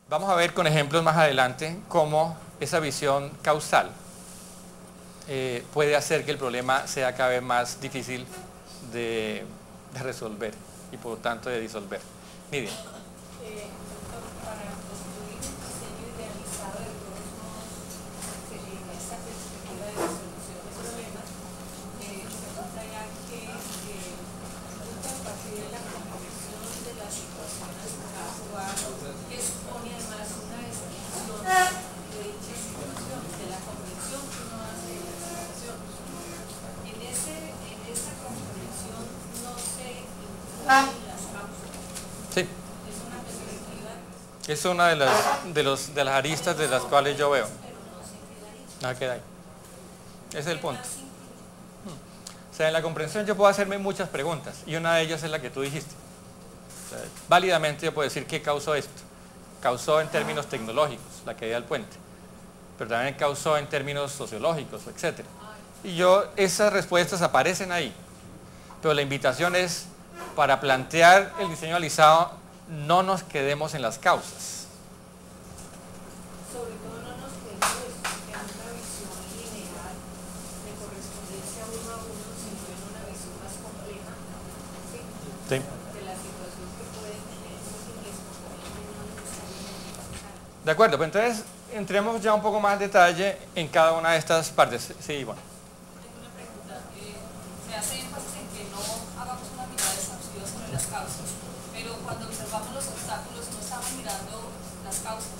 Vamos a ver con ejemplos más adelante cómo esa visión causal puede hacer que el problema sea cada vez más difícil de resolver y por lo tanto de disolver. Miren. Para construir un diseño idealizado de todos modos, en esta perspectiva de resolución de problemas, se contraía que punto a partir de la comprensión de la situación actual expone además una descripción de dicha situación, de la comprensión que uno hace de la situación. En esa comprensión no se incluyen las causas. Sí. Es una de las aristas de las cuales yo veo. Nada queda ahí. Ese es el punto. O sea, en la comprensión yo puedo hacerme muchas preguntas y una de ellas es la que tú dijiste. O sea, válidamente yo puedo decir qué causó esto. Causó en términos tecnológicos la caída del puente, pero también causó en términos sociológicos, etc. Y esas respuestas aparecen ahí. Pero la invitación es, para plantear el diseño realizado, no nos quedemos en las causas. Sobre todo no nos quedemos en una visión lineal de correspondencia uno a uno, sino en una visión más compleja, ¿sí? Sí. De la situación que puede tener múltiples componentes no necesariamente. De acuerdo, pues entonces entremos ya un poco más en detalle en cada una de estas partes. Sí, bueno. Tengo una pregunta. Se hace énfasis en que no hagamos una mirada exhaustiva sobre las causas, pero cuando observamos los obstáculos no estamos mirando las causas.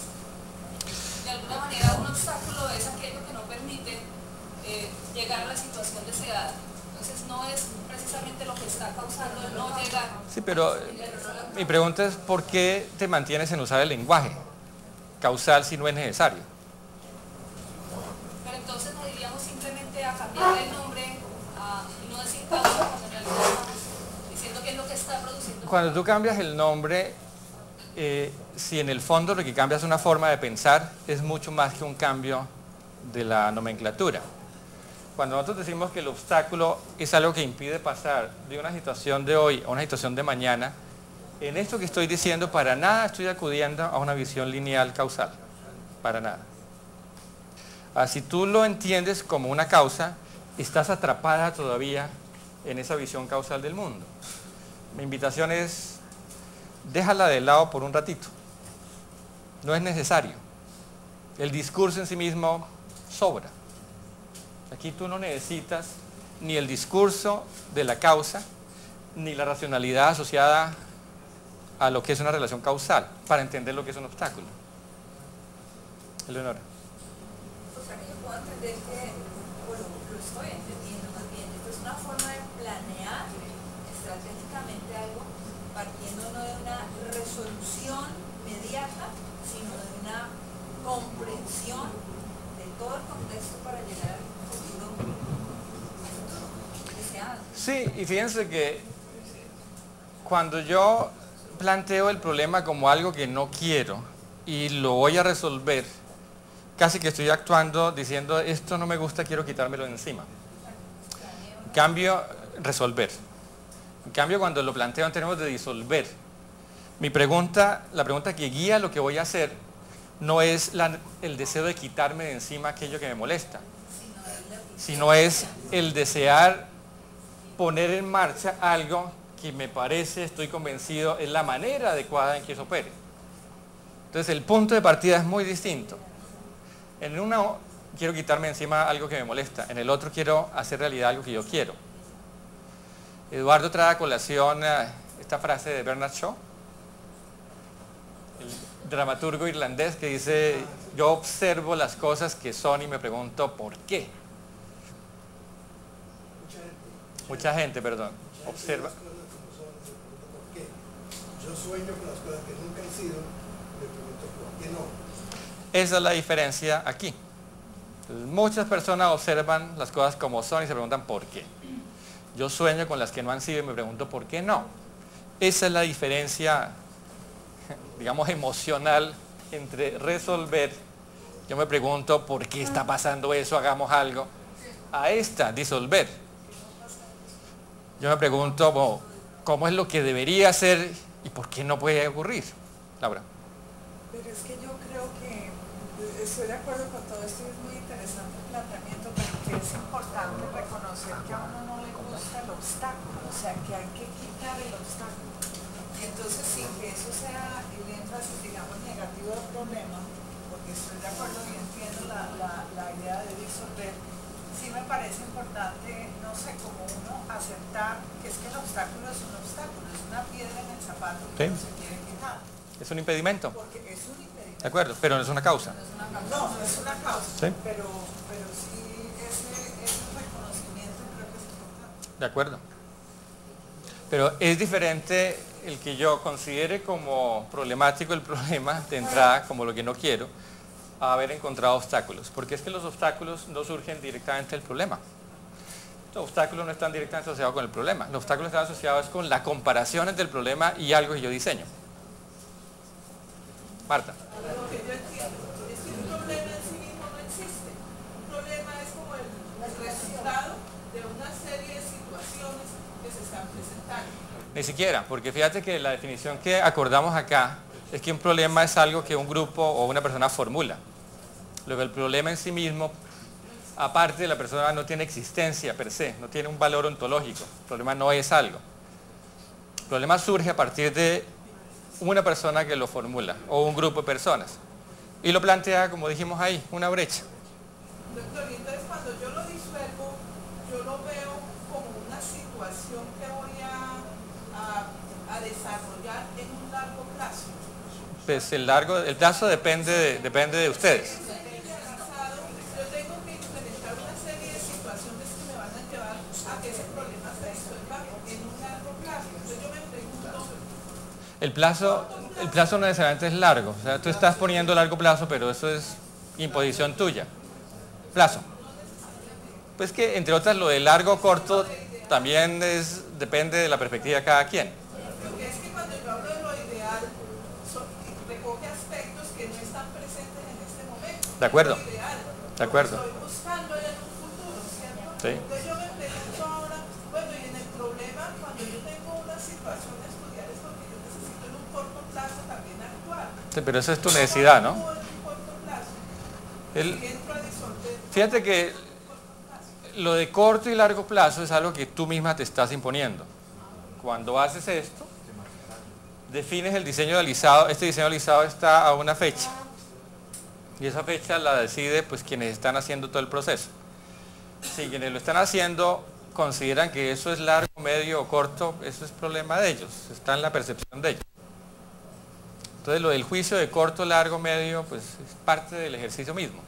De alguna manera un obstáculo es aquello que no permite llegar a la situación deseada. Entonces no es precisamente lo que está causando el no llegar. Sí, pero mi pregunta es, ¿por qué te mantienes en usar el lenguaje causal si no es necesario? Pero entonces nos diríamos simplemente a cambiar el nombre y no decir causa, cuando en realidad estamos diciendo qué es lo que está produciendo. Cuando tú cambias el nombre, si en el fondo lo que cambia es una forma de pensar, es mucho más que un cambio de la nomenclatura. Cuando nosotros decimos que el obstáculo es algo que impide pasar de una situación de hoy a una situación de mañana, en esto que estoy diciendo para nada estoy acudiendo a una visión lineal causal, para nada. Si tú lo entiendes como una causa, estás atrapada todavía en esa visión causal del mundo. Mi invitación es, déjala de lado por un ratito. No es necesario. El discurso en sí mismo sobra. Aquí tú no necesitas ni el discurso de la causa, ni la racionalidad asociada a lo que es una relación causal, para entender lo que es un obstáculo. Eleonora. O sea, que yo puedo entender que, bueno, lo estoy entendiendo más bien, esto es una forma de planear estratégicamente algo partiendo no de una resolución inmediata, sino de una comprensión de todo el contexto para llegar al futuro deseado. Sí, y fíjense que cuando yo planteo el problema como algo que no quiero y lo voy a resolver, casi que estoy actuando diciendo, esto no me gusta, quiero quitármelo de encima. En cambio, resolver. En cambio, cuando lo planteo en términos de disolver, la pregunta que guía lo que voy a hacer, no es el deseo de quitarme de encima aquello que me molesta, sino es el desear poner en marcha algo que me parece, estoy convencido, es la manera adecuada en que eso opere. Entonces el punto de partida es muy distinto. En uno quiero quitarme encima algo que me molesta, en el otro quiero hacer realidad algo que yo quiero. Eduardo trae a colación esta frase de Bernard Shaw, el dramaturgo irlandés, que dice, yo observo las cosas que son y me pregunto ¿por qué? Mucha gente, perdón, observa. Yo sueño con las cosas que nunca han sido, me pregunto por qué no. Esa es la diferencia aquí. Muchas personas observan las cosas como son y se preguntan por qué. Yo sueño con las que no han sido y me pregunto por qué no. Esa es la diferencia, digamos, emocional entre resolver, yo me pregunto por qué está pasando eso, hagamos algo, a esta, disolver. Yo me pregunto, ¿cómo es lo que debería ser y por qué no puede ocurrir? Laura. Pero es que yo creo que estoy de acuerdo con todo esto y es muy interesante el planteamiento, pero que es importante reconocer que a uno no le gusta el obstáculo, o sea, que hay que quitar el obstáculo. Y entonces, sin que eso sea el énfasis, digamos, negativo del problema, porque estoy de acuerdo y entiendo la idea de disolver, sí me parece importante, no sé, como uno aceptar que es que el obstáculo es un obstáculo, es una piedra en el zapato que Sí. no se quiere quitar. Es un impedimento, Porque es un impedimento. ¿de acuerdo? Pero no es una causa. No, no es una causa, Sí. pero sí ese reconocimiento creo que es importante. De acuerdo. Pero es diferente el que yo considere como problemático el problema de entrada, como lo que no quiero, a haber encontrado obstáculos. Porque es que los obstáculos no surgen directamente del problema. Los obstáculos no están directamente asociados con el problema. Los obstáculos están asociados con la comparación entre el problema y algo que yo diseño. Marta. Lo que yo entiendo es que un problema en sí mismo no existe. Un problema es como el resultado de una serie de situaciones que se están presentando. Ni siquiera, porque fíjate que la definición que acordamos acá es que un problema es algo que un grupo o una persona formula. Luego el problema en sí mismo, aparte de la persona, no tiene existencia per se, no tiene un valor ontológico. El problema no es algo. El problema surge a partir de una persona que lo formula o un grupo de personas. Y lo plantea, como dijimos ahí, una brecha. Doctor, y entonces cuando yo lo disuelvo, yo lo veo como una situación que voy a desarrollar en un largo plazo. Pues el plazo depende de ustedes. Yo tengo que implementar una serie de situaciones que me van a llevar a que ese problema se disuelva en un largo plazo. Entonces yo me pregunto, El plazo no necesariamente es largo. O sea, tú estás poniendo largo plazo, pero eso es imposición tuya. Plazo. Pues que, entre otras, lo de largo o corto también depende de la perspectiva de cada quien. porque es que cuando yo hablo de lo ideal, recoge aspectos que no están presentes en este momento. De acuerdo. Es lo ideal. De acuerdo. Lo estoy buscando en un futuro, ¿cierto? Sí. Entonces yo me pregunto ahora, bueno, y en el problema, cuando yo tengo una situación a estudiar, es porque yo necesito en un corto plazo también actuar. Sí, pero eso es tu necesidad, ¿no? ¿Cómo actúo en un corto plazo? El- Si entro a disolver, Fíjate que lo de corto y largo plazo es algo que tú misma te estás imponiendo. Cuando haces esto, defines el diseño de alisado. Este diseño de alisado está a una fecha. Y esa fecha la decide pues quienes están haciendo todo el proceso. Si quienes lo están haciendo consideran que eso es largo, medio o corto, eso es problema de ellos. Está en la percepción de ellos. Entonces lo del juicio de corto, largo, medio, pues es parte del ejercicio mismo.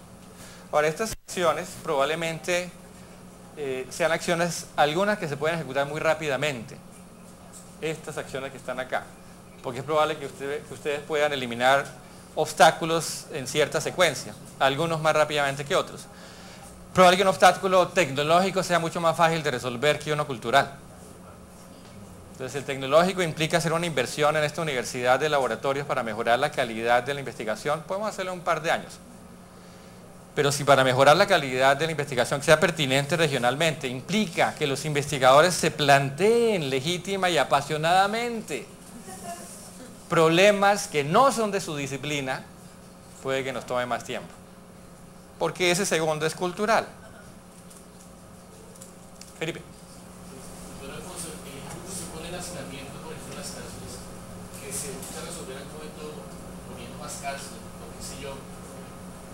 Ahora, estas acciones probablemente sean acciones, algunas que se pueden ejecutar muy rápidamente. Estas acciones que están acá. Porque es probable que ustedes puedan eliminar obstáculos en cierta secuencia, algunos más rápidamente que otros. Probable que un obstáculo tecnológico sea mucho más fácil de resolver que uno cultural. Entonces el tecnológico implica hacer una inversión en esta universidad de laboratorios para mejorar la calidad de la investigación. Podemos hacerlo en un par de años. Pero si para mejorar la calidad de la investigación que sea pertinente regionalmente implica que los investigadores se planteen legítima y apasionadamente problemas que no son de su disciplina, puede que nos tome más tiempo. Porque ese segundo es cultural. Felipe. Doctor Alfonso, el ejemplo que se pone el hacinamiento, por ejemplo, en las cárceles, que se busca resolver al momento poniendo más cárcel, o qué sé yo.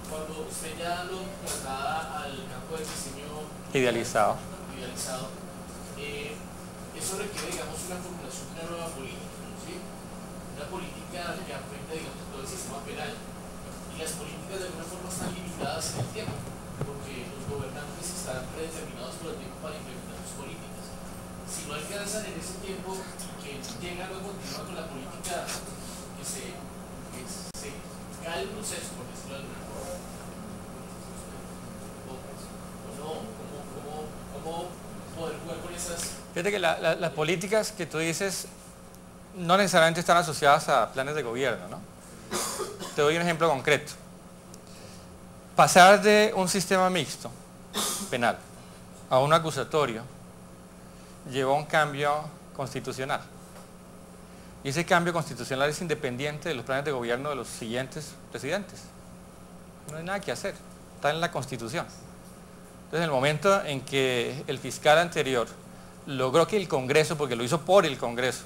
Cuando usted ya lo traslada al campo del diseño Idealizado. Eso requiere, digamos, una formulación de una nueva política, ¿sí? Una política que afecta, digamos, todo el sistema penal. Y las políticas de alguna forma están limitadas en el tiempo, porque los gobernantes están predeterminados por el tiempo para implementar sus políticas. Si no alcanzan en ese tiempo y que llegan o continúan con la política que se cae el proceso, por decirlo de alguna forma. O no, ¿cómo poder jugar con esas? Fíjate que las políticas que tú dices no necesariamente están asociadas a planes de gobierno, ¿no? Te doy un ejemplo concreto. Pasar de un sistema mixto penal a un acusatorio llevó a un cambio constitucional. Y ese cambio constitucional es independiente de los planes de gobierno de los siguientes presidentes. No hay nada que hacer, está en la Constitución. Entonces, en el momento en que el fiscal anterior logró que el Congreso, porque lo hizo por el Congreso,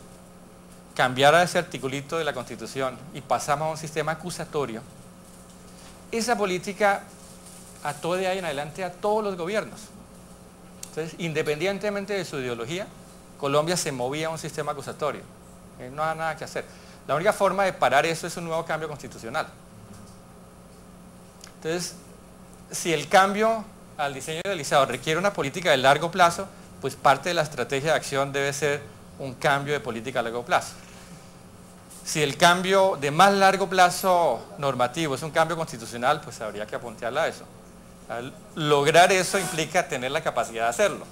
cambiara ese articulito de la Constitución y pasamos a un sistema acusatorio, esa política ató de ahí en adelante a todos los gobiernos. Entonces, independientemente de su ideología, Colombia se movía a un sistema acusatorio. No hay nada que hacer. La única forma de parar eso es un nuevo cambio constitucional. Entonces, si el cambio al diseño idealizado requiere una política de largo plazo, pues parte de la estrategia de acción debe ser un cambio de política a largo plazo. Si el cambio de más largo plazo normativo es un cambio constitucional, pues habría que apuntarle a eso. Lograr eso implica tener la capacidad de hacerlo.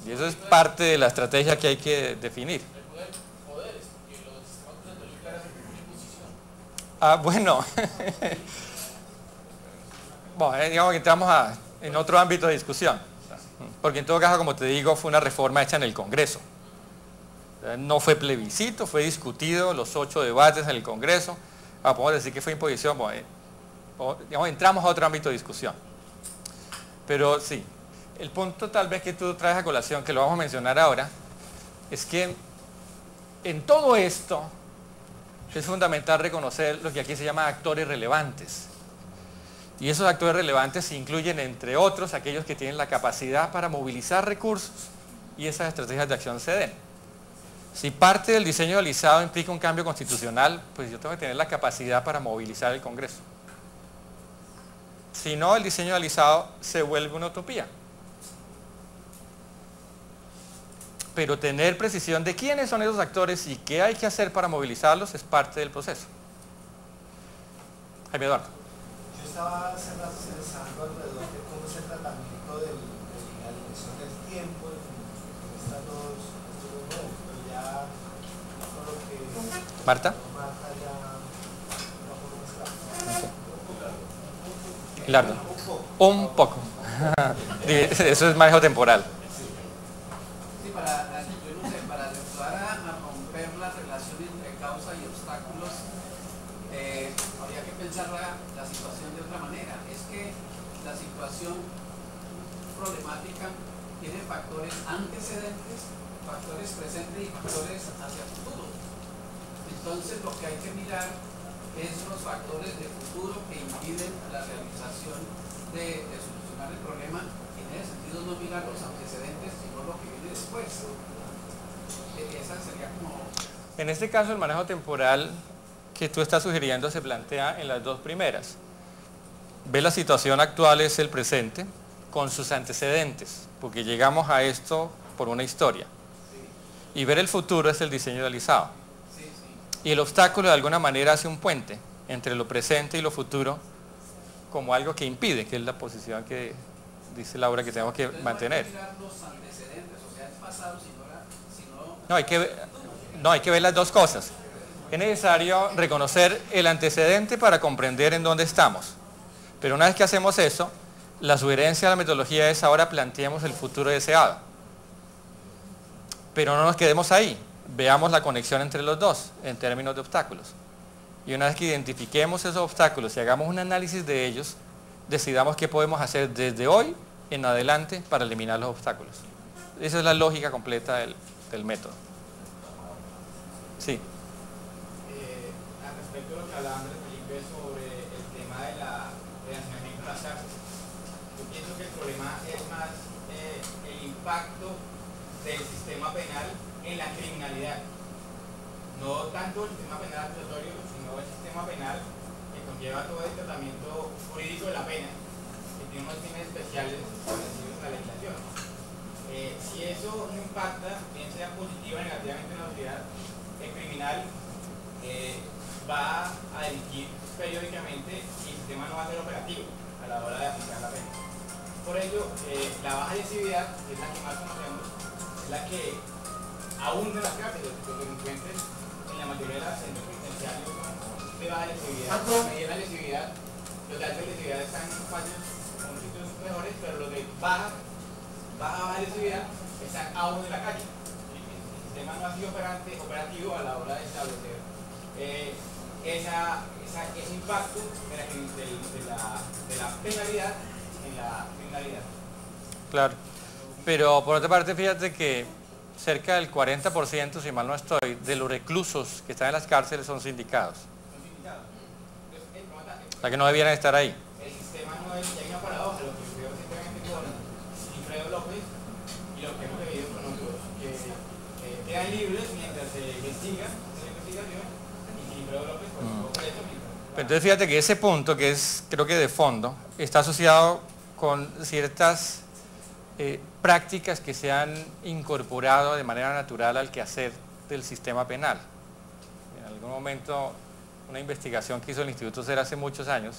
Y eso es parte de la estrategia que hay que definir. Bueno, bueno, digamos que entramos en otro ámbito de discusión, porque en todo caso, como te digo, fue una reforma hecha en el Congreso. No fue plebiscito, fue discutido, los 8 debates en el Congreso. Podemos decir que fue imposición, digamos, entramos a otro ámbito de discusión. Pero sí, el punto tal vez que tú traes a colación, que lo vamos a mencionar ahora, es que en todo esto es fundamental reconocer lo que aquí se llama actores relevantes. Y esos actores relevantes incluyen, entre otros, aquellos que tienen la capacidad para movilizar recursos y esas estrategias de acción se den. Si parte del diseño idealizado implica un cambio constitucional, pues yo tengo que tener la capacidad para movilizar el Congreso. Si no, el diseño idealizado se vuelve una utopía. Pero tener precisión de quiénes son esos actores y qué hay que hacer para movilizarlos es parte del proceso. Jaime Eduardo. Yo estaba hace rato pensando alrededor de cómo es el tratamiento de la dimensión del tiempo en estas dos nuevos, pero ya con lo que... Marta. Marta ya... Largo. Un poco. Eso es manejo temporal. Sí, yo no sé, para ayudar a romper la relación entre causa y obstáculos, habría que pensar la situación de otra manera. Es que la situación problemática tiene factores antecedentes, factores presentes y factores hacia el futuro. Entonces lo que hay que mirar es los factores de futuro que impiden la realización de solucionar el problema. En ese sentido, no mirar los antecedentes, sino lo que viene después. Esa sería como... En este caso, el manejo temporal que tú estás sugiriendo se plantea en las dos primeras. Ve la situación actual es el presente con sus antecedentes, porque llegamos a esto por una historia. Y ver el futuro es el diseño idealizado. Y el obstáculo de alguna manera hace un puente entre lo presente y lo futuro como algo que impide, que es la posición que dice Laura que tenemos que mantener. No, hay que ver las dos cosas. Es necesario reconocer el antecedente para comprender en dónde estamos. Pero una vez que hacemos eso, la sugerencia de la metodología es ahora planteemos el futuro deseado. Pero no nos quedemos ahí. Veamos la conexión entre los dos en términos de obstáculos. Y una vez que identifiquemos esos obstáculos y hagamos un análisis de ellos, decidamos qué podemos hacer desde hoy en adelante para eliminar los obstáculos. Esa es la lógica completa del método. Sí. Respecto a lo que hablaba Andrés Felipe sobre el tema de financiamiento de las cárceles, yo pienso que el problema es más el impacto del sistema penal en la criminalidad. No tanto el sistema penal acusatorio, sino el sistema penal que conlleva todo el tratamiento jurídico de la pena, que tiene unos fines especiales establecidos en la legislación. Si eso no impacta, bien sea positiva o negativamente en la sociedad, el criminal va a delinquir periódicamente y el sistema no va a ser operativo a la hora de aplicar la pena. Por ello, la baja lesividad, que es la que más conocemos, es la que aún de las cárceles, los delincuentes en la mayoría de los centros penitenciarios de baja lesividad, media la lesividad, los de alta lesividad están en espacios con sitios mejores, pero los de baja lesividad están aún en la calle. El sistema sistema no ha sido operativo a la hora de establecer ese impacto de la penalidad en la criminalidad. Claro. Pero por otra parte, fíjate que cerca del 40%, si mal no estoy, de los reclusos que están en las cárceles son sindicados. O sea que no debieran estar ahí. El sistema no es, y hay una paradoja, lo que veo simplemente con Alfredo López y lo que hemos vivido con otros, que quedan libres mientras se investiga la investigación, y Alfredo López pues estuvo preso mientras... Pero entonces fíjate que ese punto, que es creo que de fondo, está asociado con ciertas prácticas que se han incorporado de manera natural al quehacer del sistema penal. En algún momento, una investigación que hizo el Instituto SER hace muchos años,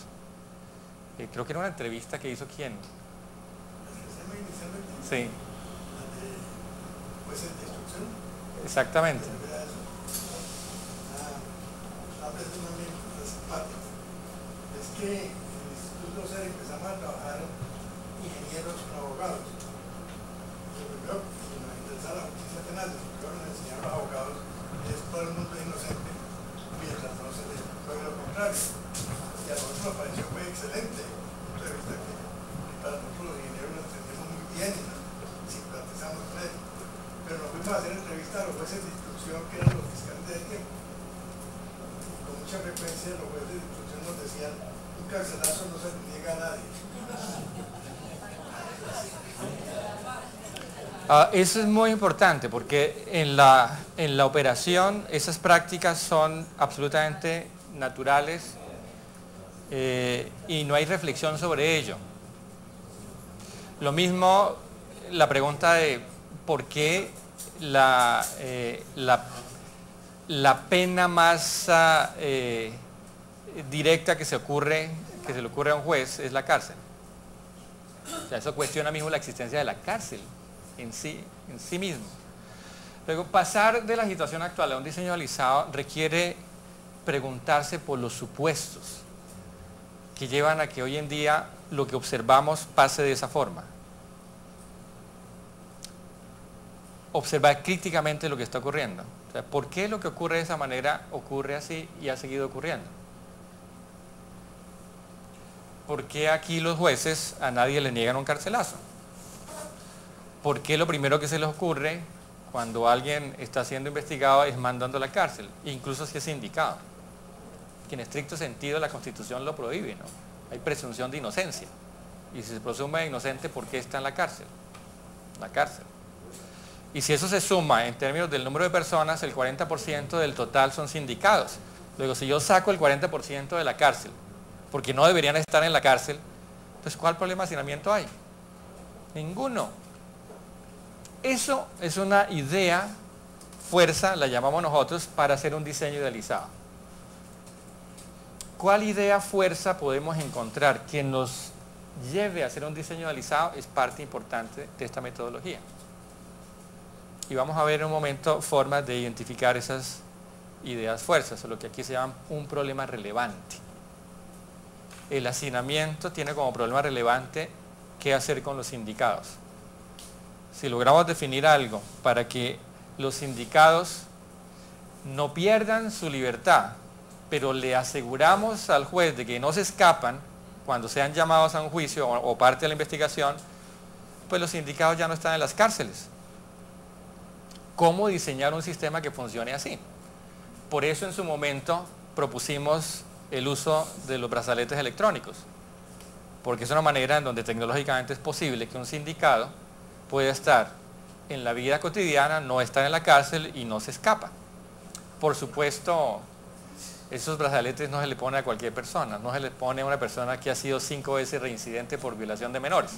creo que era una entrevista que hizo ¿quién? Sí. Exactamente. Es que en el Instituto SER empezamos a trabajar ingenieros con abogados. Lo primero que nos interesaba la justicia penal, lo primero que nos enseñaron los abogados es todo el mundo es inocente mientras no se les pruebe lo contrario. Y a nosotros nos pareció muy excelente, desde el punto de vista que para nosotros los ingenieros lo entendemos muy bien, simpatizamos con él. Pero nos fuimos a hacer entrevistas a los jueces de instrucción que eran los fiscales del tiempo. Con mucha frecuencia los jueces de instrucción nos decían: un carcelazo no se le niega a nadie. Eso es muy importante porque en la operación esas prácticas son absolutamente naturales y no hay reflexión sobre ello. Lo mismo la pregunta de por qué la pena más directa que se le ocurre a un juez es la cárcel. O sea, eso cuestiona mismo la existencia de la cárcel en sí mismo. Luego, pasar de la situación actual a un diseño alisado requiere preguntarse por los supuestos que llevan a que hoy en día lo que observamos pase de esa forma. Observar críticamente lo que está ocurriendo. O sea, ¿por qué lo que ocurre de esa manera ocurre así y ha seguido ocurriendo? ¿Por qué aquí los jueces a nadie le niegan un carcelazo? ¿Por qué lo primero que se les ocurre cuando alguien está siendo investigado es mandando a la cárcel? Incluso si es indicado. Que en estricto sentido la Constitución lo prohíbe, ¿no? Hay presunción de inocencia. Y si se presume inocente, ¿por qué está en la cárcel? La cárcel. Y si eso se suma en términos del número de personas, el 40% del total son sindicados. Luego, si yo saco el 40% de la cárcel, porque no deberían estar en la cárcel, pues ¿cuál problema de hacinamiento hay? Ninguno. Eso es una idea, fuerza, la llamamos nosotros, para hacer un diseño idealizado. ¿Cuál idea, fuerza podemos encontrar que nos lleve a hacer un diseño idealizado? Es parte importante de esta metodología. Y vamos a ver en un momento formas de identificar esas ideas, fuerzas, o lo que aquí se llama un problema relevante. El hacinamiento tiene como problema relevante qué hacer con los sindicados. Si logramos definir algo para que los sindicados no pierdan su libertad, pero le aseguramos al juez de que no se escapan cuando sean llamados a un juicio o parte de la investigación, pues los sindicados ya no están en las cárceles. ¿Cómo diseñar un sistema que funcione así? Por eso en su momento propusimos el uso de los brazaletes electrónicos, porque es una manera en donde tecnológicamente es posible que un sindicado pueda estar en la vida cotidiana, no estar en la cárcel y no se escapa. Por supuesto, esos brazaletes no se le pone a cualquier persona, no se le pone a una persona que ha sido 5 veces reincidente por violación de menores.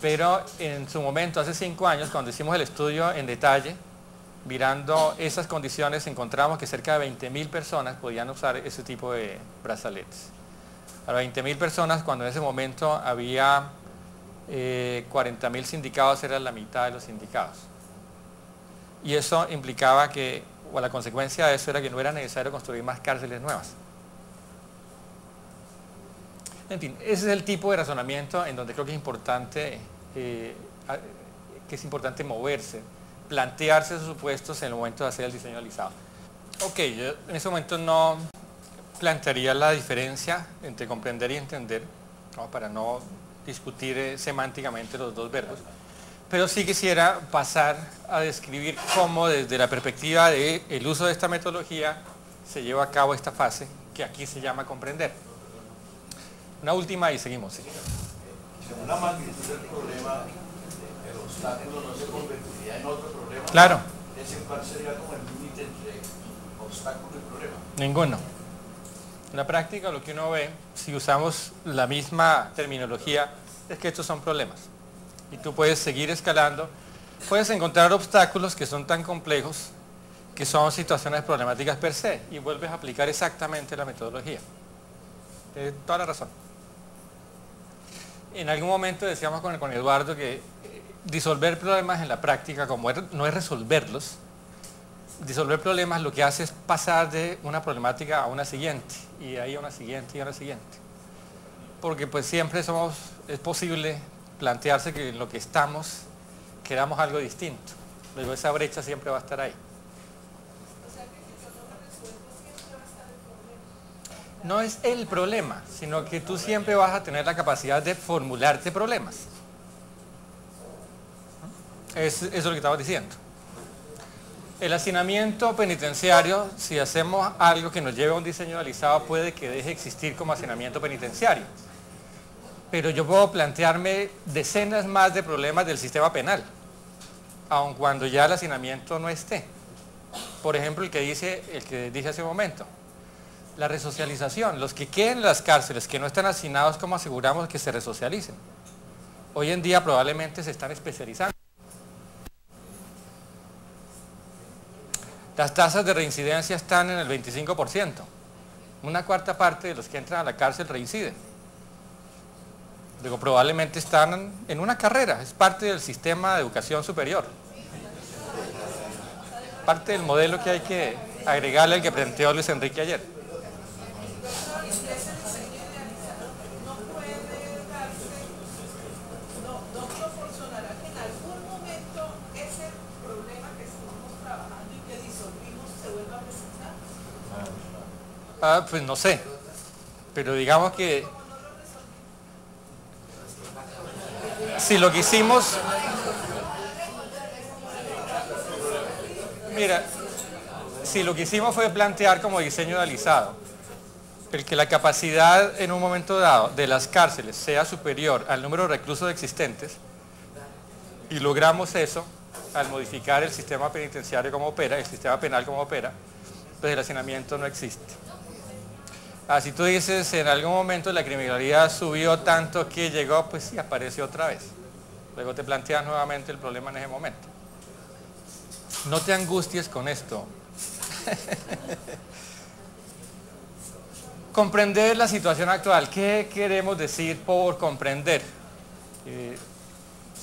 Pero en su momento, hace 5 años, cuando hicimos el estudio en detalle, mirando esas condiciones, encontramos que cerca de 20.000 personas podían usar ese tipo de brazaletes. A 20.000 personas, cuando en ese momento había 40.000 sindicados, era la mitad de los sindicados. Y eso implicaba que, o la consecuencia de eso era que no era necesario construir más cárceles nuevas. En fin, ese es el tipo de razonamiento en donde creo que es importante moverse, plantearse esos supuestos en el momento de hacer el diseño realizado. Ok, yo en ese momento no plantearía la diferencia entre comprender y entender, ¿no? Para no discutir semánticamente los dos verbos, pero sí quisiera pasar a describir cómo desde la perspectiva del uso de esta metodología se lleva a cabo esta fase que aquí se llama comprender. Una última y seguimos. Sí. Según la magnitud del problema, el obstáculo no se convertiría en otro problema. Claro. ¿Ese cuál sería como el límite entre obstáculo y problema? Ninguno. En la práctica lo que uno ve, si usamos la misma terminología, es que estos son problemas. Y tú puedes seguir escalando, puedes encontrar obstáculos que son tan complejos que son situaciones problemáticas per se y vuelves a aplicar exactamente la metodología. Tienes toda la razón. En algún momento decíamos con Eduardo que disolver problemas en la práctica, como no es resolverlos, disolver problemas lo que hace es pasar de una problemática a una siguiente, y ahí a una siguiente y a una siguiente. Porque pues siempre es posible plantearse que en lo que estamos queramos algo distinto. Luego esa brecha siempre va a estar ahí. O sea que si yo no lo resuelvo siempre va a estar el problema. No es el problema, sino que tú siempre vas a tener la capacidad de formularte problemas. Eso es lo que estaba diciendo. El hacinamiento penitenciario, si hacemos algo que nos lleve a un diseño realizado, puede que deje de existir como hacinamiento penitenciario. Pero yo puedo plantearme decenas más de problemas del sistema penal, aun cuando ya el hacinamiento no esté. Por ejemplo, el que dije hace un momento, la resocialización. Los que queden en las cárceles, que no están hacinados, ¿cómo aseguramos que se resocialicen? Hoy en día probablemente se están especializando. Las tasas de reincidencia están en el 25%. Una cuarta parte de los que entran a la cárcel reinciden. Luego probablemente están en una carrera, es parte del sistema de educación superior. Parte del modelo que hay que agregarle al que planteó Luis Enrique ayer. No proporcionará que en algún momento ese problema que estamos trabajando y que disolvimos se vuelva a presentar. Pues no sé, pero digamos que si lo que hicimos, mira, si lo que hicimos fue plantear como diseño realizado el que la capacidad en un momento dado de las cárceles sea superior al número de reclusos existentes, y logramos eso al modificar el sistema penitenciario como opera, el sistema penal como opera, pues el hacinamiento no existe. Si tú dices, en algún momento la criminalidad subió tanto que llegó, pues sí, apareció otra vez. Luego te planteas nuevamente el problema en ese momento. No te angusties con esto. Comprender la situación actual. ¿Qué queremos decir por comprender?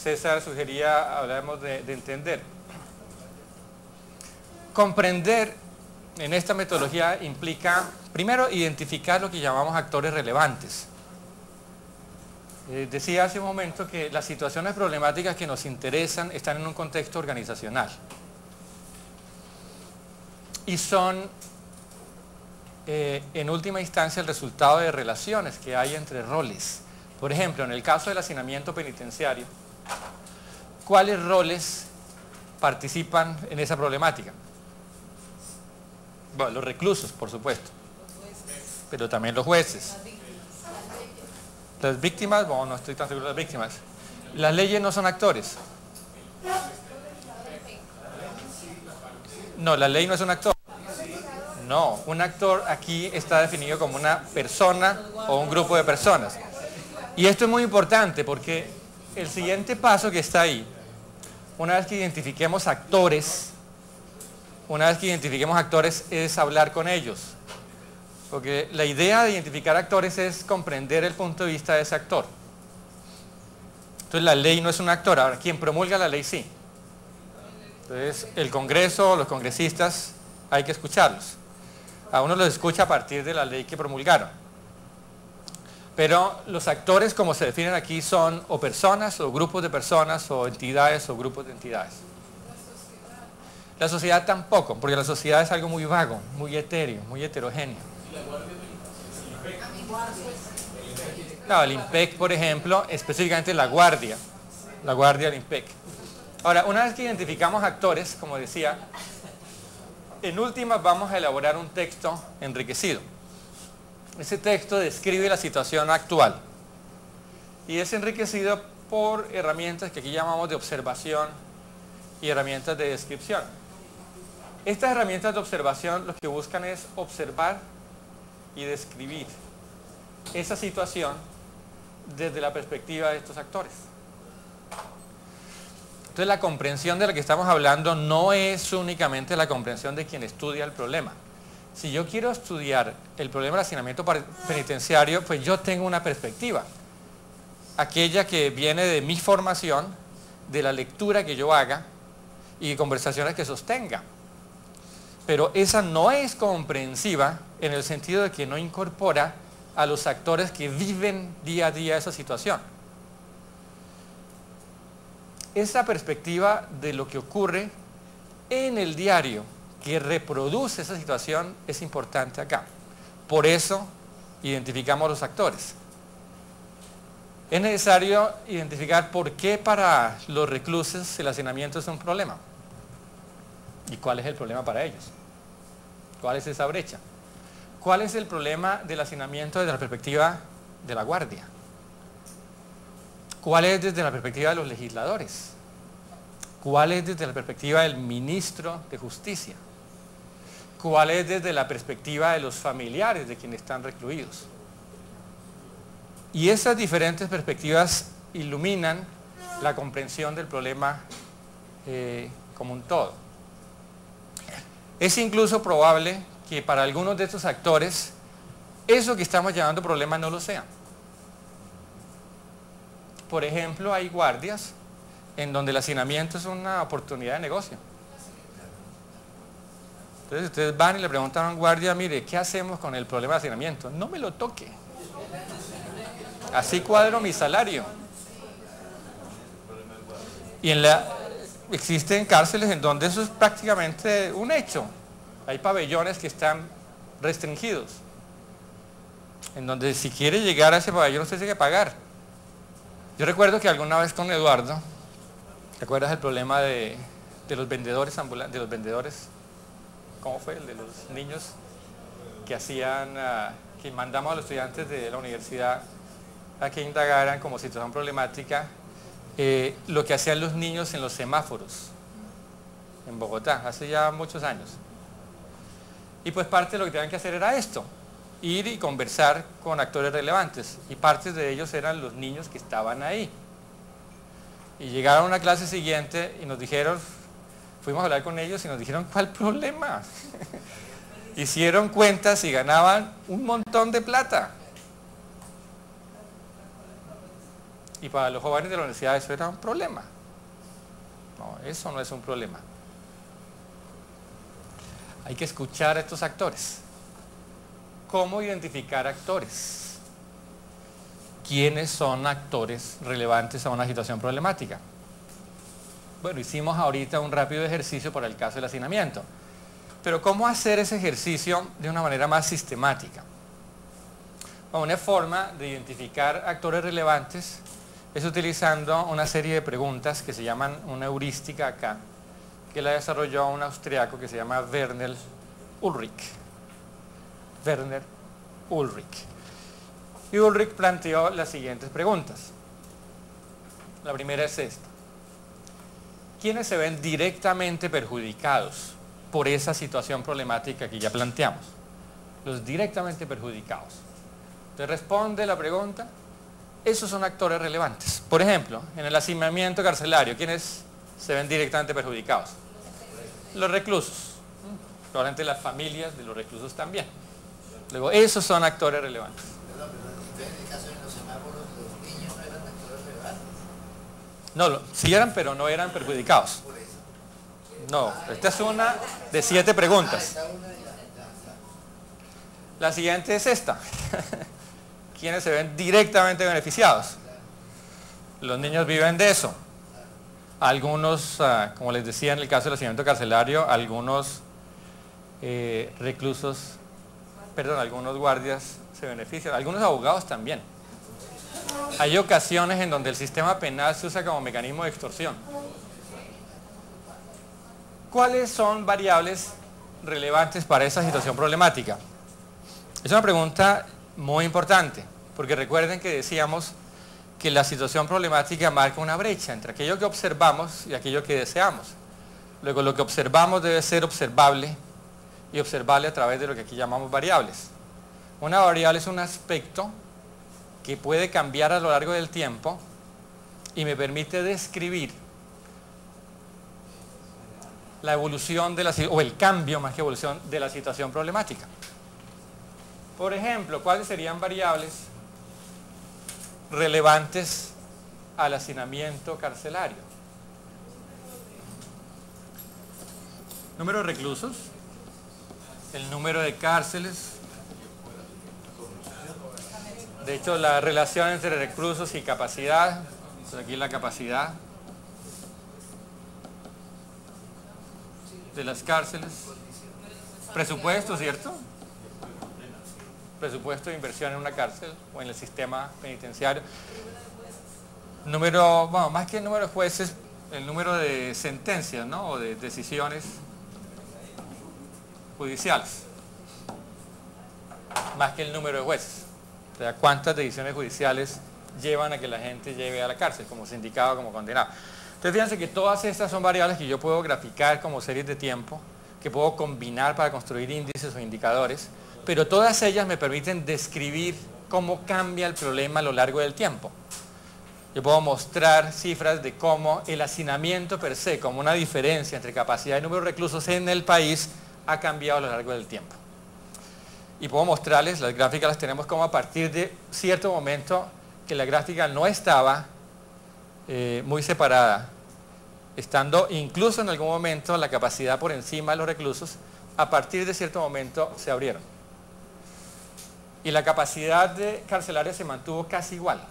César sugería, hablamos de entender. Comprender en esta metodología implica, primero, identificar lo que llamamos actores relevantes. Decía hace un momento que las situaciones problemáticas que nos interesan están en un contexto organizacional. Y son, en última instancia, el resultado de relaciones que hay entre roles. Por ejemplo, en el caso del hacinamiento penitenciario, ¿cuáles roles participan en esa problemática? Bueno, los reclusos, por supuesto, pero también los jueces. Las víctimas, bueno, no estoy tan seguro de las víctimas. Las leyes no son actores. No, la ley no es un actor. No, un actor aquí está definido como una persona o un grupo de personas. Y esto es muy importante porque el siguiente paso que está ahí, una vez que identifiquemos actores, es hablar con ellos. Porque la idea de identificar actores es comprender el punto de vista de ese actor. Entonces la ley no es un actor. Ahora, quien promulga la ley sí. Entonces el Congreso, los congresistas, hay que escucharlos. A uno los escucha a partir de la ley que promulgaron. Pero los actores, como se definen aquí, son o personas, o grupos de personas, o entidades, o grupos de entidades. La sociedad tampoco, porque la sociedad es algo muy vago, muy etéreo, muy heterogéneo. Claro, el IMPEC, por ejemplo, específicamente la guardia del IMPEC. Ahora, una vez que identificamos actores, como decía, en últimas vamos a elaborar un texto enriquecido. Ese texto describe la situación actual y es enriquecido por herramientas que aquí llamamos de observación y herramientas de descripción. Estas herramientas de observación lo que buscan es observar y describir esa situación desde la perspectiva de estos actores. Entonces la comprensión de la que estamos hablando no es únicamente la comprensión de quien estudia el problema. Si yo quiero estudiar el problema del hacinamiento penitenciario, pues yo tengo una perspectiva. Aquella que viene de mi formación, de la lectura que yo haga y conversaciones que sostenga. Pero esa no es comprensiva en el sentido de que no incorpora a los actores que viven día a día esa situación. Esa perspectiva de lo que ocurre en el diario que reproduce esa situación es importante acá. Por eso identificamos los actores. Es necesario identificar por qué para los reclusos el hacinamiento es un problema. ¿Y cuál es el problema para ellos? ¿Cuál es esa brecha? ¿Cuál es el problema del hacinamiento desde la perspectiva de la guardia? ¿Cuál es desde la perspectiva de los legisladores? ¿Cuál es desde la perspectiva del ministro de Justicia? ¿Cuál es desde la perspectiva de los familiares de quienes están recluidos? Y esas diferentes perspectivas iluminan la comprensión del problema como un todo. Es incluso probable que para algunos de estos actores eso que estamos llamando problema no lo sea. Por ejemplo, hay guardias en donde el hacinamiento es una oportunidad de negocio. Entonces ustedes van y le preguntan a un guardia, mire, ¿qué hacemos con el problema de hacinamiento? No me lo toque. Así cuadro mi salario. Y existen cárceles en donde eso es prácticamente un hecho. Hay pabellones que están restringidos, en donde si quiere llegar a ese pabellón usted tiene que pagar. Yo recuerdo que alguna vez con Eduardo, ¿te acuerdas del problema de los vendedores ambulantes, de los vendedores? ¿Cómo fue? El de los niños que hacían, que mandamos a los estudiantes de la universidad a que indagaran como situación problemática lo que hacían los niños en los semáforos en Bogotá, hace ya muchos años. Y pues parte de lo que tenían que hacer era esto, ir y conversar con actores relevantes, y parte de ellos eran los niños que estaban ahí. Y llegaron a una clase siguiente y nos dijeron, fuimos a hablar con ellos y nos dijeron, ¿cuál problema? Hicieron cuentas y ganaban un montón de plata. Y para los jóvenes de la universidad eso era un problema. No, eso no es un problema. Hay que escuchar a estos actores. ¿Cómo identificar actores? ¿Quiénes son actores relevantes a una situación problemática? Bueno, hicimos ahorita un rápido ejercicio para el caso del hacinamiento. Pero ¿cómo hacer ese ejercicio de una manera más sistemática? Bueno, una forma de identificar actores relevantes es utilizando una serie de preguntas que se llaman una heurística acá, que la desarrolló un austriaco que se llama Werner Ulrich. Werner Ulrich. Y Ulrich planteó las siguientes preguntas. La primera es esta. ¿Quiénes se ven directamente perjudicados por esa situación problemática que ya planteamos? Los directamente perjudicados. Entonces responde la pregunta. Esos son actores relevantes. Por ejemplo, en el hacinamiento carcelario, ¿quiénes se ven directamente perjudicados? Los reclusos. Probablemente las familias de los reclusos también. Luego, esos son actores relevantes. Perdón, pero en el caso de los semáforos, los niños no eran actores relevantes. No, sí eran, pero no eran perjudicados. No, esta es una de 7 preguntas. La siguiente es esta. ¿quiénes se ven directamente beneficiados? Los niños viven de eso. Algunos, como les decía en el caso del hacinamiento carcelario, algunos algunos guardias se benefician, algunos abogados también. Hay ocasiones en donde el sistema penal se usa como mecanismo de extorsión. ¿Cuáles son variables relevantes para esa situación problemática? Es una pregunta muy importante, porque recuerden que decíamos que la situación problemática marca una brecha entre aquello que observamos y aquello que deseamos. Luego, lo que observamos debe ser observable y observable a través de lo que aquí llamamos variables. Una variable es un aspecto que puede cambiar a lo largo del tiempo y me permite describir la evolución o el cambio más que evolución de la situación problemática. Por ejemplo, ¿cuáles serían variables relevantes al hacinamiento carcelario? Número de reclusos, el número de cárceles. De hecho, la relación entre reclusos y capacidad, pues aquí la capacidad de las cárceles. Presupuesto, ¿cierto? Presupuesto de inversión en una cárcel o en el sistema penitenciario. Número, bueno, más que el número de jueces, el número de sentencias, ¿no? O de decisiones judiciales. Más que el número de jueces. O sea, cuántas decisiones judiciales llevan a que la gente lleve a la cárcel, como sindicado, como condenado. Entonces fíjense que todas estas son variables que yo puedo graficar como series de tiempo, que puedo combinar para construir índices o indicadores, pero todas ellas me permiten describir cómo cambia el problema a lo largo del tiempo. Yo puedo mostrar cifras de cómo el hacinamiento per se, como una diferencia entre capacidad y número de reclusos en el país, ha cambiado a lo largo del tiempo. Y puedo mostrarles, las gráficas las tenemos como a partir de cierto momento que la gráfica no estaba muy separada, estando incluso en algún momento la capacidad por encima de los reclusos, a partir de cierto momento se abrieron. Y la capacidad de carcelaria se mantuvo casi igual,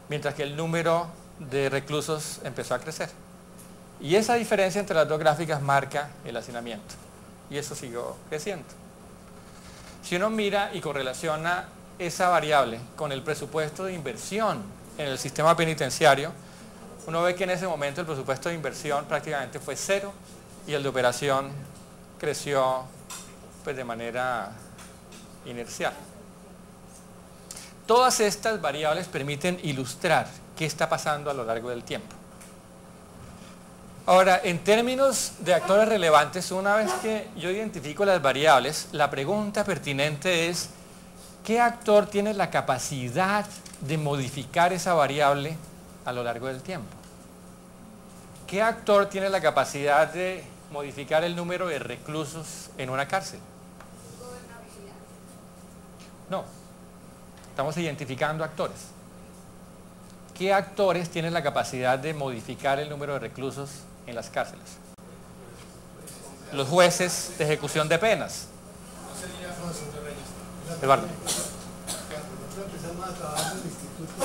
mientras que el número de reclusos empezó a crecer. Y esa diferencia entre las dos gráficas marca el hacinamiento. Y eso siguió creciendo. Si uno mira y correlaciona esa variable con el presupuesto de inversión en el sistema penitenciario, uno ve que en ese momento el presupuesto de inversión prácticamente fue cero y el de operación creció pues, de manera inercial. Todas estas variables permiten ilustrar qué está pasando a lo largo del tiempo. Ahora, en términos de actores relevantes, una vez que yo identifico las variables, la pregunta pertinente es ¿qué actor tiene la capacidad de modificar esa variable a lo largo del tiempo? ¿Qué actor tiene la capacidad de modificar el número de reclusos en una cárcel? No, estamos identificando actores. ¿Qué actores tienen la capacidad de modificar el número de reclusos en las cárceles? Los jueces de ejecución de penas. Eduardo. Cuando nosotros empezamos a trabajar en el instituto,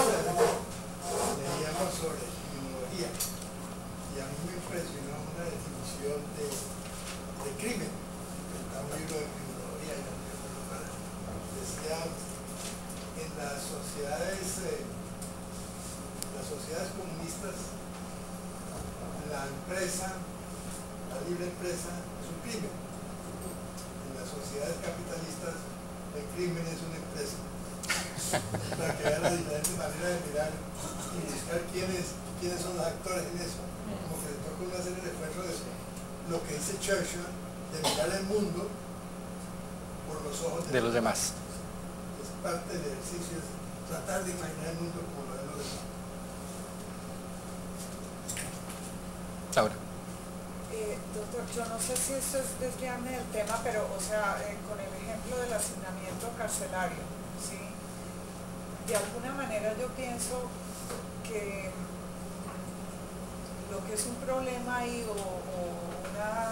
leíamos sobre criminología y a mí me impresionó una definición de crimen. Está un libro de criminología y decía en las sociedades comunistas la empresa, la libre empresa es un crimen. En las sociedades capitalistas el crimen es una empresa. Para que vean la diferente manera de mirar y buscar quiénes son los actores en eso. Como que le toca una serie de esfuerzos de eso. Lo que dice Churchill, de mirar el mundo por los ojos de los demás. Es parte del ejercicio, es tratar de imaginar el mundo como lo ven los demás. Laura. Doctor, yo no sé si esto es desviarme del tema, pero, o sea, con el ejemplo del hacinamiento carcelario, ¿sí? De alguna manera yo pienso que lo que es un problema ahí o una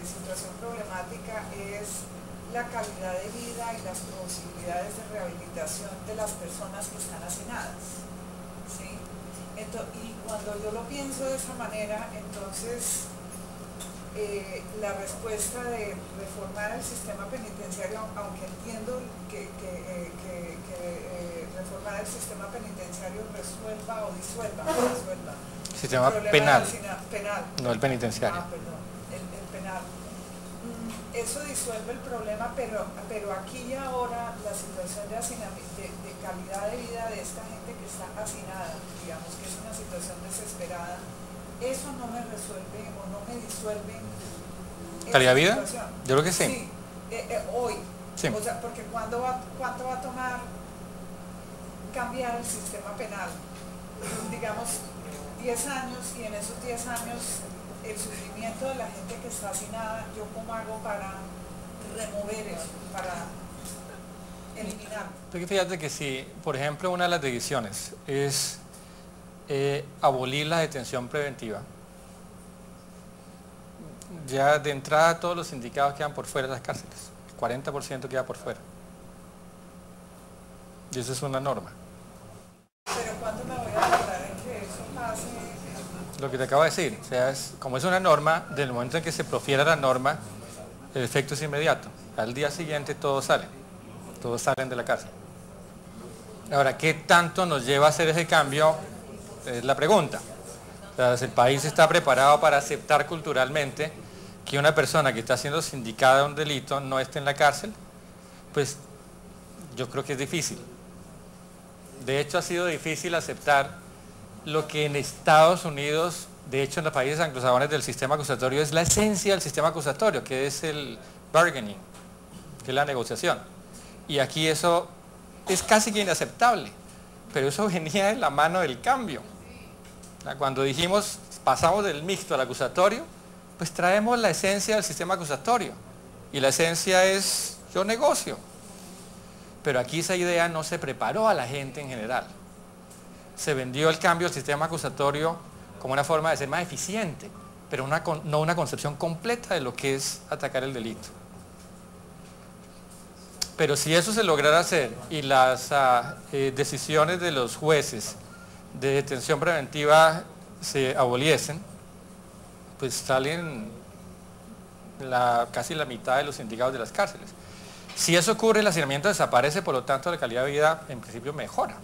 situación problemática es la calidad de vida y las posibilidades de rehabilitación de las personas que están hacinadas, ¿sí? Y cuando yo lo pienso de esa manera, entonces la respuesta de reformar el sistema penitenciario, aunque entiendo que reformar el sistema penitenciario resuelva o disuelva sistema el penal, penal, no el penitenciario. Perdón, el penal. Eso disuelve el problema, pero aquí y ahora la situación de calidad de vida de esta gente que está hacinada, digamos que es una situación desesperada, eso no me resuelve o no me disuelve. ¿Calidad de vida? Situación. Yo creo que sí. Sí, hoy. Sí. O sea, porque ¿cuánto va a tomar cambiar el sistema penal? Digamos, 10 años, y en esos 10 años el sufrimiento de la gente que está hacinada, ¿yo cómo hago para remover eso, para eliminar? Porque fíjate que si, por ejemplo, una de las decisiones es abolir la detención preventiva, ya de entrada todos los sindicados quedan por fuera de las cárceles, el 40% queda por fuera. Y eso es una norma. Pero ¿cuánto me voy a tardar en que eso pase? Lo que te acabo de decir, o sea, como es una norma, del momento en que se profiera la norma, el efecto es inmediato. Al día siguiente todos salen de la cárcel. Ahora, ¿qué tanto nos lleva a hacer ese cambio? Es la pregunta. O sea, si el país está preparado para aceptar culturalmente que una persona que está siendo sindicada de un delito no esté en la cárcel, pues yo creo que es difícil. De hecho, ha sido difícil aceptar lo que en Estados Unidos, de hecho en los países anglosajones del sistema acusatorio, es la esencia del sistema acusatorio, que es el bargaining, que es la negociación. Y aquí eso es casi que inaceptable, pero eso venía de la mano del cambio. Cuando dijimos, pasamos del mixto al acusatorio, pues traemos la esencia del sistema acusatorio. Y la esencia es, yo negocio. Pero aquí esa idea no se preparó a la gente en general. Se vendió el cambio del sistema acusatorio como una forma de ser más eficiente, pero no una concepción completa de lo que es atacar el delito. Pero si eso se lograra hacer y las decisiones de los jueces de detención preventiva se aboliesen, pues salen casi la mitad de los sindicados de las cárceles. Si eso ocurre, el hacinamiento desaparece, por lo tanto la calidad de vida en principio mejora.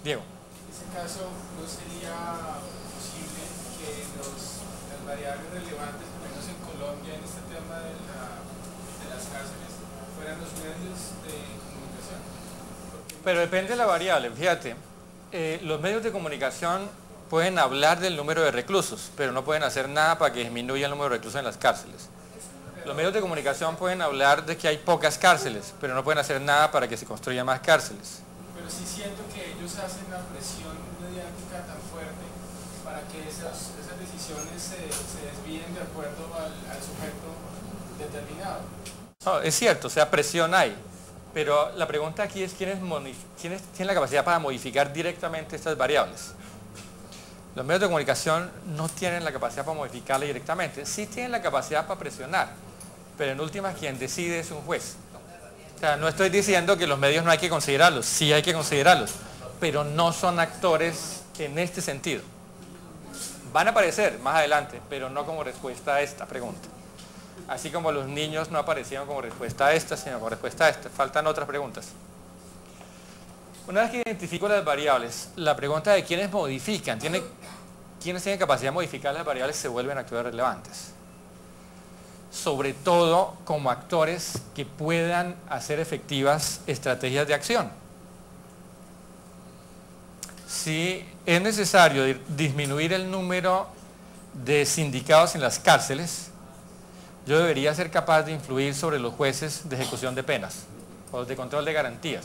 Diego. En ese caso, ¿no sería posible que las variables relevantes, por lo menos en Colombia, en este tema de las cárceles, fueran los medios de comunicación? Pero depende de la variable, fíjate. Los medios de comunicación pueden hablar del número de reclusos, pero no pueden hacer nada para que disminuya el número de reclusos en las cárceles. Los medios de comunicación pueden hablar de que hay pocas cárceles, pero no pueden hacer nada para que se construyan más cárceles. Pero sí siento que ellos hacen la presión mediática tan fuerte para que esas decisiones se desvíen de acuerdo al sujeto determinado. No, es cierto, o sea, presión hay, pero la pregunta aquí es ¿quiénes tienen la capacidad para modificar directamente estas variables? Los medios de comunicación no tienen la capacidad para modificarla directamente, sí tienen la capacidad para presionar, pero en últimas quien decide es un juez. O sea, no estoy diciendo que los medios no hay que considerarlos, sí hay que considerarlos, pero no son actores en este sentido. Van a aparecer más adelante, pero no como respuesta a esta pregunta. Así como los niños no aparecieron como respuesta a esta, sino como respuesta a esta. Faltan otras preguntas. Una vez que identifico las variables, la pregunta de quiénes modifican, quiénes tienen capacidad de modificar las variables se vuelven actores relevantes. Sobre todo como actores que puedan hacer efectivas estrategias de acción. Si es necesario disminuir el número de sindicados en las cárceles, yo debería ser capaz de influir sobre los jueces de ejecución de penas o de control de garantías.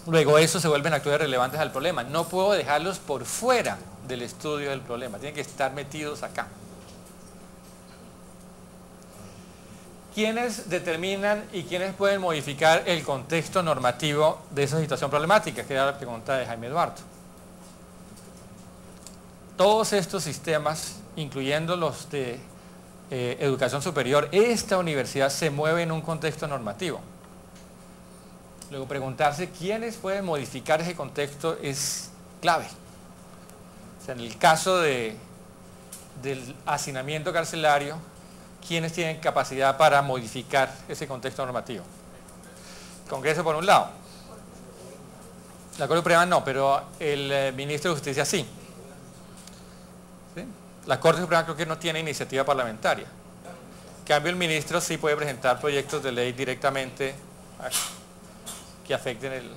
Luego eso se vuelven actores relevantes al problema. No puedo dejarlos por fuera del estudio del problema, tienen que estar metidos acá. ¿Quiénes determinan y quiénes pueden modificar el contexto normativo de esa situación problemática? Que era la pregunta de Jaime Eduardo. Todos estos sistemas, incluyendo los de educación superior, esta universidad se mueve en un contexto normativo. Luego preguntarse quiénes pueden modificar ese contexto es clave. O sea, en el caso del hacinamiento carcelario, ¿quiénes tienen capacidad para modificar ese contexto normativo? El Congreso por un lado. La Corte Suprema no, pero el Ministro de Justicia sí. ¿Sí? La Corte Suprema creo que no tiene iniciativa parlamentaria. En cambio, el ministro sí puede presentar proyectos de ley directamente que afecten el...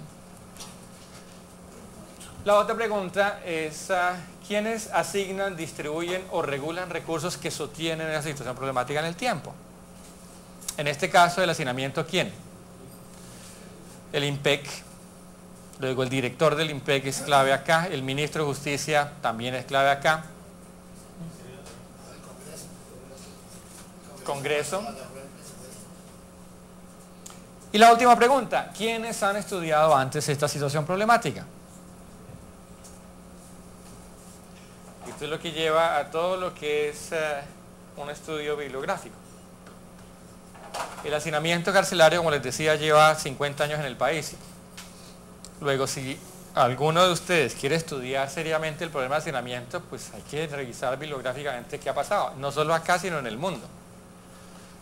La otra pregunta es, ¿quiénes asignan, distribuyen o regulan recursos que sostienen esa situación problemática en el tiempo? En este caso, el hacinamiento, ¿quién? El INPEC. Luego el director del INPEC es clave acá, el ministro de Justicia también es clave acá. Congreso. Y la última pregunta, ¿quiénes han estudiado antes esta situación problemática? Esto es lo que lleva a todo lo que es un estudio bibliográfico. El hacinamiento carcelario, como les decía, lleva 50 años en el país. Luego, si alguno de ustedes quiere estudiar seriamente el problema de hacinamiento, pues hay que revisar bibliográficamente qué ha pasado, no solo acá, sino en el mundo.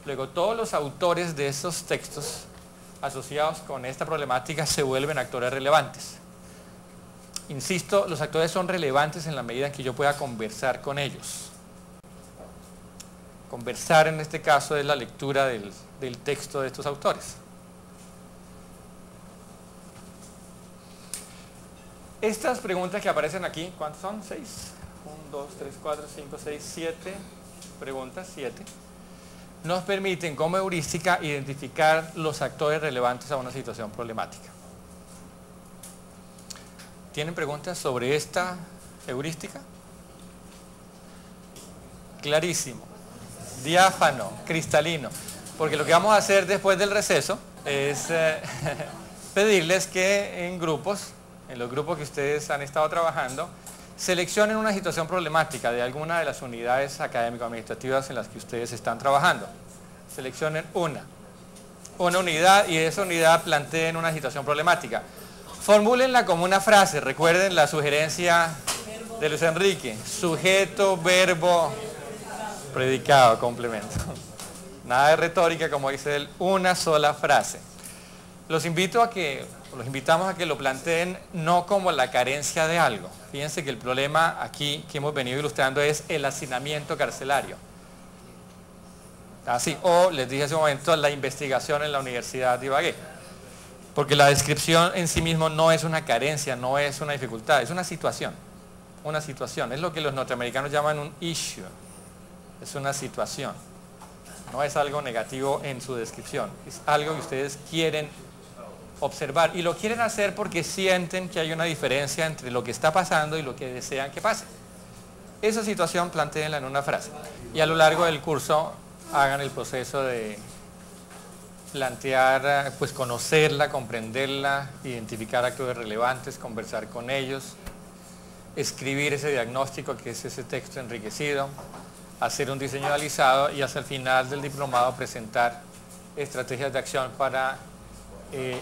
Luego, todos los autores de estos textos asociados con esta problemática se vuelven actores relevantes. Insisto, los actores son relevantes en la medida en que yo pueda conversar con ellos. Conversar en este caso es la lectura del texto de estos autores. Estas preguntas que aparecen aquí, ¿cuántas son? 6. 1, 2, 3, 4, 5, 6, 7 preguntas, 7. Nos permiten como heurística identificar los actores relevantes a una situación problemática. ¿Tienen preguntas sobre esta heurística? Clarísimo, diáfano, cristalino. Porque lo que vamos a hacer después del receso es pedirles que en grupos, en los grupos que ustedes han estado trabajando, seleccionen una situación problemática de alguna de las unidades académico-administrativas en las que ustedes están trabajando. Seleccionen una unidad y de esa unidad planteen una situación problemática. Formúlenla como una frase, recuerden la sugerencia de Luis Enrique, sujeto, verbo, predicado, complemento. Nada de retórica, como dice él, una sola frase. Los invitamos a que lo planteen no como la carencia de algo. Fíjense que el problema aquí que hemos venido ilustrando es el hacinamiento carcelario. Así, o les dije hace un momento, la investigación en la Universidad de Ibagué. Porque la descripción en sí mismo no es una carencia, no es una dificultad, es una situación. Una situación, es lo que los norteamericanos llaman un issue. Es una situación. No es algo negativo en su descripción, es algo que ustedes quieren observar y lo quieren hacer porque sienten que hay una diferencia entre lo que está pasando y lo que desean que pase. Esa situación plantéenla en una frase y a lo largo del curso hagan el proceso de plantear, pues conocerla, comprenderla, identificar actores relevantes, conversar con ellos, escribir ese diagnóstico que es ese texto enriquecido, hacer un diseño analizado y hacia el final del diplomado presentar estrategias de acción para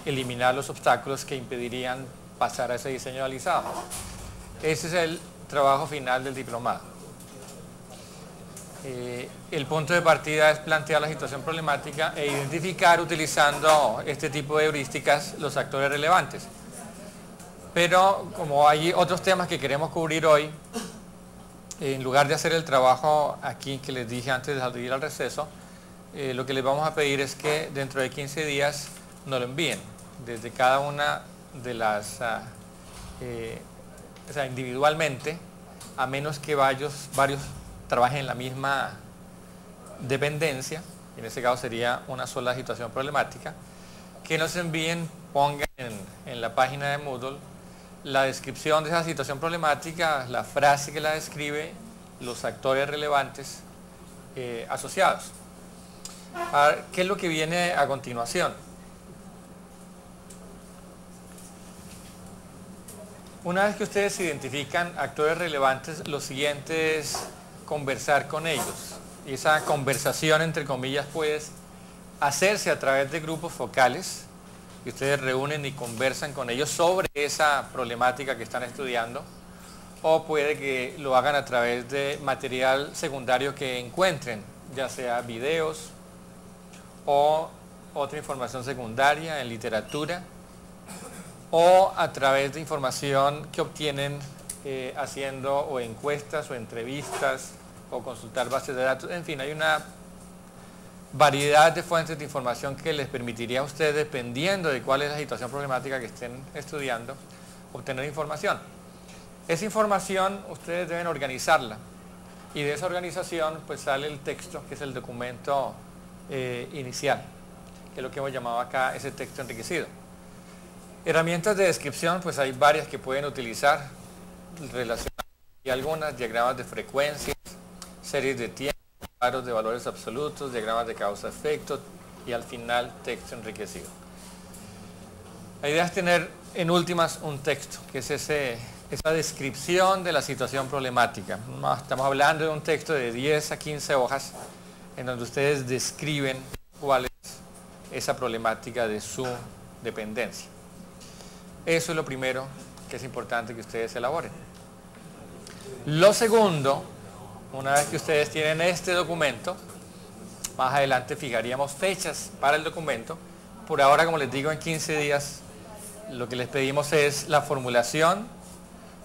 eliminar los obstáculos que impedirían pasar a ese diseño analizado. Ese es el trabajo final del diplomado. El punto de partida es plantear la situación problemática e identificar utilizando este tipo de heurísticas los actores relevantes. Pero como hay otros temas que queremos cubrir hoy, en lugar de hacer el trabajo aquí que les dije antes de salir al receso, lo que les vamos a pedir es que dentro de 15 días nos lo envíen desde cada una de las, o sea, individualmente, a menos que varios trabajen en la misma dependencia, en este caso sería una sola situación problemática, que nos envíen, pongan en la página de Moodle la descripción de esa situación problemática, la frase que la describe, los actores relevantes asociados. Ahora, ¿qué es lo que viene a continuación? Una vez que ustedes identifican actores relevantes, lo siguiente es conversar con ellos. esa conversación entre comillas puede hacerse a través de grupos focales y ustedes reúnen y conversan con ellos sobre esa problemática que están estudiando, o puede que lo hagan a través de material secundario que encuentren, ya sea videos o otra información secundaria en literatura, o a través de información que obtienen haciendo o encuestas o entrevistas o consultar bases de datos. En fin, hay una variedad de fuentes de información que les permitiría a ustedes, dependiendo de cuál es la situación problemática que estén estudiando, obtener información. Esa información ustedes deben organizarla, y de esa organización pues sale el texto, que es el documento inicial, que es lo que hemos llamado acá ese texto enriquecido. Herramientas de descripción, pues hay varias que pueden utilizar relacionadas, y algunas: diagramas de frecuencias, series de tiempo, cuadros de valores absolutos, diagramas de causa-efecto, y al final texto enriquecido. La idea es tener en últimas un texto, que es esa descripción de la situación problemática. Estamos hablando de un texto de 10 a 15 hojas en donde ustedes describen cuál es esa problemática de su dependencia. Eso es lo primero que es importante que ustedes elaboren. Lo segundo, una vez que ustedes tienen este documento, más adelante fijaríamos fechas para el documento. Por ahora, como les digo, en 15 días lo que les pedimos es la formulación,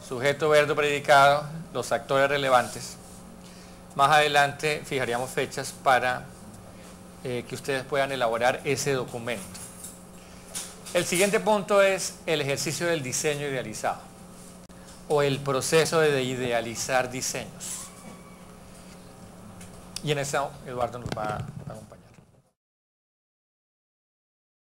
sujeto, verbo, predicado, los actores relevantes. Más adelante fijaríamos fechas para que ustedes puedan elaborar ese documento. El siguiente punto es el ejercicio del diseño idealizado, o el proceso de idealizar diseños. Y en eso Eduardo nos va a